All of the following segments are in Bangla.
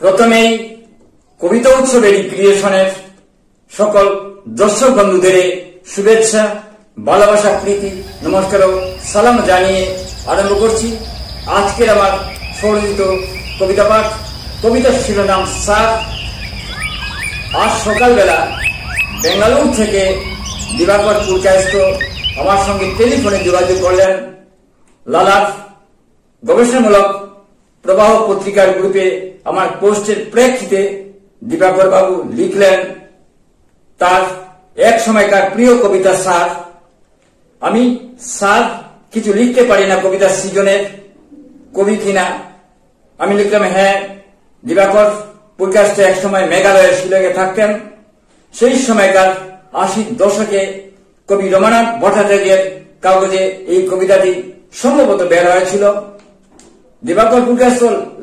প্রথমেই কবিতা উৎসবের ক্রিয়েশনের সকল দর্শক বন্ধুদের শুভেচ্ছা, ভালোবাসা, প্রীতি, নমস্কার ও সালাম জানিয়ে আরম্ভ করছি আজকের আমার স্বরচিত কবিতা পাঠ। কবিতার শিরোনাম স্যার। আজ সকালবেলা বেঙ্গালুরু থেকে দিবাকর পুরকায়স্থ আমার সঙ্গে টেলিফোনে যোগাযোগ করলেন। লালার গবেষণামূলক প্রবাহ পত্রিকার গ্রুপে আমার পোস্টের প্রেক্ষিতে দিবাকর বাবু লিখলেন তার এক সময়কার প্রিয় কবিতা স্যার। আমি স্যার কিছু লিখতে পারি না কবিতার সৃজনের কবি কিনা। আমি লিখলাম হ্যাঁ। দিবাকর পুরকায়স্থ এক সময় মেঘালয়ের শিলংয়ে থাকতেন। সেই সময়কার 80 দশকে কবি রমানাথ ভট্টাচার্যের কাগজে এই কবিতাটি সম্ভবত বের হয়েছিল। দিবাকর পুরকায়স্থ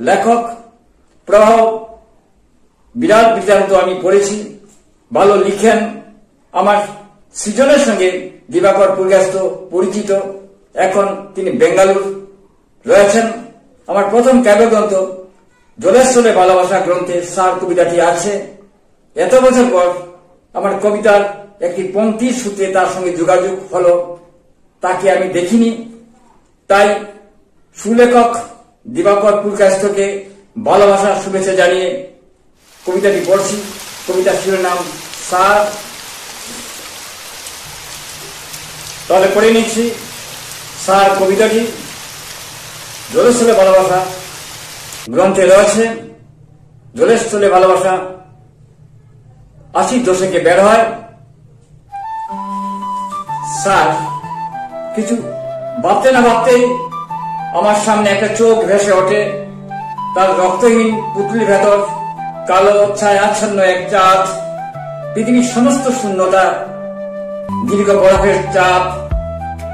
লেখক, প্রবাহ বিরাট বৃত্তান্ত আমি পড়েছি, ভালো লিখেন। আমার সৃজনের সঙ্গে দিবাকর পুরকায়স্থ পরিচিত। এখন তিনি বেঙ্গালুরু রয়েছেন। আমার প্রথম কাব্যগ্রন্থ জলেশ্বরে ভালোবাসা গ্রন্থে স্যার কবিতাটি আছে। এত বছর পর আমার কবিতার একটি পংক্তির সূত্রে তার সঙ্গে যোগাযোগ হলো। তাকে আমি দেখিনি, তাই সুলেখক দিবাকর পুরকায়স্থকে ভালোবাসার শুভেচ্ছা জানিয়ে কবিতাটি পড়ছি। কবিতার শিরোনাম স্যার। তাহলে পড়ে নিচ্ছি স্যার কবিতাটি। জলেশ্বরে ভালোবাসা গ্রন্থে রয়েছে। জলেশ্বরে ভালোবাসা 80 দশকে বের হয়। স্যার, কিছু ভাবতে না ভাবতেই আমার সামনে একটা চোখ ভেসে ওঠে। তার রক্তহীন পুতুলির ভেতর কালো ছায় আচ্ছন্ন এক চাঁদ। পৃথিবীর সমস্ত শূন্যতা, দীর্ঘ বরফের চাপ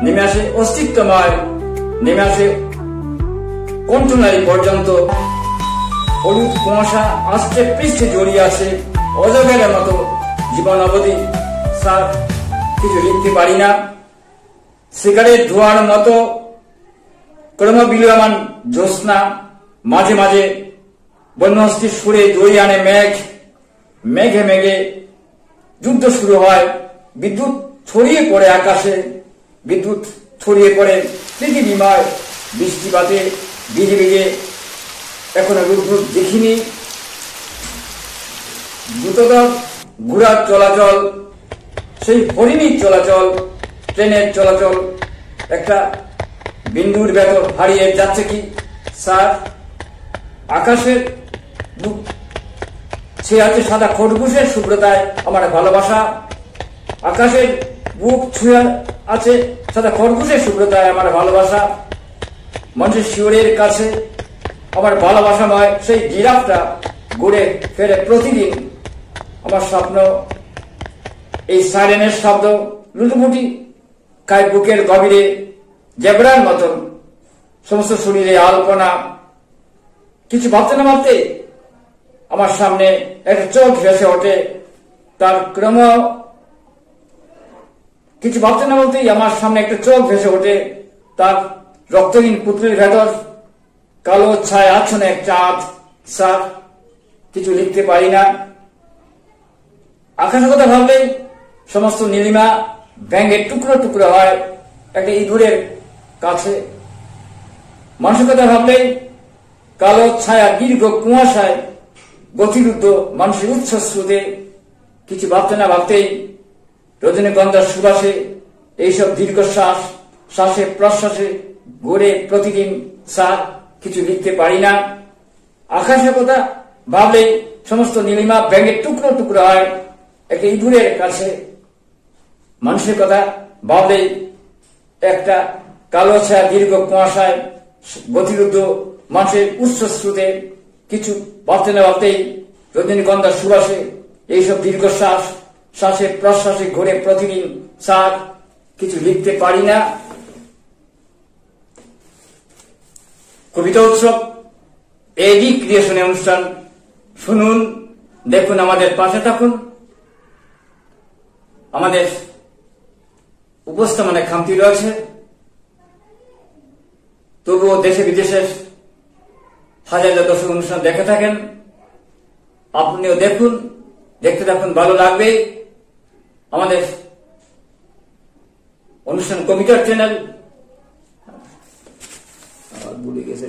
নেমে আসে অস্তিত্বময়, নেমে আসে কণ্ঠনালী পর্যন্ত। হলুদ কুয়াশা আস্তে পৃষ্ঠে জড়িয়ে আছে অজগরের মতো জীবন অবধি। স্যার, কিছু লিখতে পারি না। সিগারেট ধোঁয়ার মতো ক্রমবিলীয়মান জ্যোৎস্না মাঝে মাঝে বন্যহস্তির সুরে দড়িয়ে আনে মেঘ। মেঘে মেঘে যুদ্ধ শুরু হয়। বিদ্যুৎ ছড়িয়ে পড়ে আকাশে, বিদ্যুৎ ছড়িয়ে পড়ে পৃথিবীময়। বৃষ্টিপাতে ভিজে ভিজে এখনো রূপ দেখিনি। দ্রুততর ঘোড়ার চলাচল, সেই হরিণীর চলাচল, ট্রেনের চলাচল একটা বিন্দুর ভেতর হারিয়ে যাচ্ছে কি স্যার? আকাশের বুক ছেয়ে আছে সাদা খরগোশের শুভ্রতায় আমার ভালোবাসা। আকাশের বুক ছুঁয়ে আছে সাদা খরগোশের শুভ্রতায় আমার ভালোবাসা। মানুষের শিওরের কাছে আমার ভালোবাসাময় সেই জিরাফটা ঘুরে ফেরে প্রতিদিন। আমার স্বপ্ন এই সাইরেনের শব্দ লুটুপুটি খায় বুকের গভীরে জেব্রার মতন সমস্ত শরীরে আলপনা। কিছু ভাবতে না ভাবতে আমার সামনে একটা চোখ ভেসে ওঠে। তার কিছু ভাবতে না বলতেই আমার সামনে একটা চোখ ভেসে ওঠে। তার রক্তহীন পুতুলের ভেতর কালো ছায় আচ্ছন্ন এক চাঁদ। স্যার, কিছু লিখতে পারি না। আকাশের কথা ভাবলেই সমস্ত নীলিমা ব্যাঙের টুকরো টুকরো হয় একটা ইঁদুরের কাছে। মানুষের কথা ভাবলেই কালো ছায়া দীর্ঘ কুয়াশায় গতিরুদ্ধ মানুষের উচ্ছ্বাসে। কিছু ভাবতে না ভাবতেই রজনীগন্ধার সুবাসে এইসব দীর্ঘশ্বাস, শ্বাসে প্রশ্বাসে ঘুরে প্রতিদিন। স্যার, কিছু লিখতে পারি না। আকাশের কথা ভাবলেই সমস্ত নীলিমা ব্যাঙের টুকরো টুকরো হয় একটা ইঁদুরের কাছে। মানুষের কথা ভাবলেই একটা কালো ছায়া দীর্ঘ কুয়াশায় গতিরুদ্ধ মানুষের উচ্ছ্বাসে। কিছু ভাবতে না ভাবতেই রজনীগন্ধার সুবাসে এইসব দীর্ঘশ্বাস, শ্বাসে প্রশ্বাসে ঘুরে প্রতিদিন। স্যার, কিছু লিখতে পারি না। কবিতা উৎসব এডি ক্রিয়েশনের অনুষ্ঠান শুনুন, দেখুন, আমাদের পাশে থাকুন। আমাদের উপস্থাপনায় খামতি রয়েছে, তবুও দেশে বিদেশের হাজার দর্শক অনুষ্ঠান দেখে থাকেন। আপনিও দেখুন, দেখতে থাকুন, ভালো লাগবে। আমাদের অনুষ্ঠান কবিতার চ্যানেল ভুলে গেছে।